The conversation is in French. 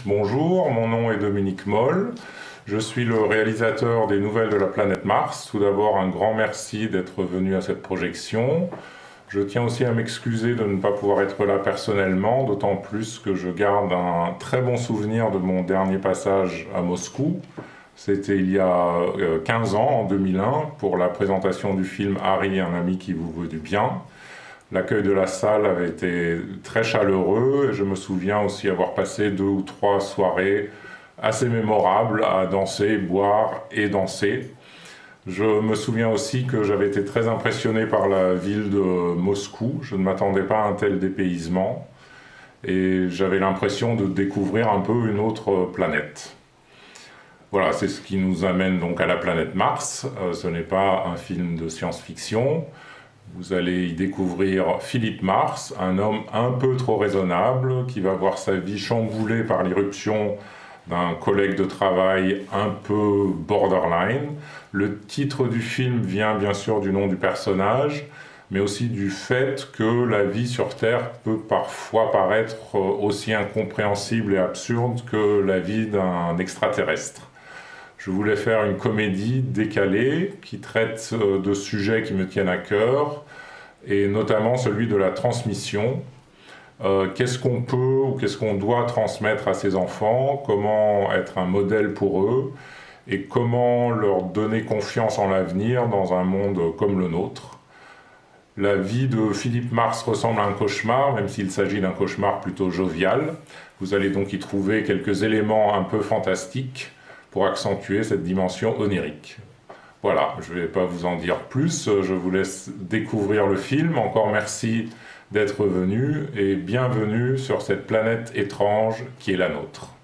Bonjour, mon nom est Dominique Moll. Je suis le réalisateur des Nouvelles de la planète Mars. Tout d'abord, un grand merci d'être venu à cette projection. Je tiens aussi à m'excuser de ne pas pouvoir être là personnellement, d'autant plus que je garde un très bon souvenir de mon dernier passage à Moscou. C'était il y a 15 ans, en 2001, pour la présentation du film Harry, un ami qui vous veut du bien. L'accueil de la salle avait été très chaleureux et je me souviens aussi avoir passé 2 ou 3 soirées assez mémorables à danser, boire et danser. Je me souviens aussi que j'avais été très impressionné par la ville de Moscou. Je ne m'attendais pas à un tel dépaysement et j'avais l'impression de découvrir un peu une autre planète. Voilà, c'est ce qui nous amène donc à la planète Mars. Ce n'est pas un film de science-fiction. Vous allez y découvrir Philippe Mars, un homme un peu trop raisonnable, qui va voir sa vie chamboulée par l'irruption d'un collègue de travail un peu borderline. Le titre du film vient bien sûr du nom du personnage, mais aussi du fait que la vie sur Terre peut parfois paraître aussi incompréhensible et absurde que la vie d'un extraterrestre. Je voulais faire une comédie décalée qui traite de sujets qui me tiennent à cœur, et notamment celui de la transmission. Qu'est-ce qu'on peut ou qu'est-ce qu'on doit transmettre à ses enfants, comment être un modèle pour eux, et comment leur donner confiance en l'avenir dans un monde comme le nôtre. La vie de Philippe Mars ressemble à un cauchemar, même s'il s'agit d'un cauchemar plutôt jovial. Vous allez donc y trouver quelques éléments un peu fantastiques pour accentuer cette dimension onirique. Voilà, je ne vais pas vous en dire plus, je vous laisse découvrir le film. Encore merci d'être venu et bienvenue sur cette planète étrange qui est la nôtre.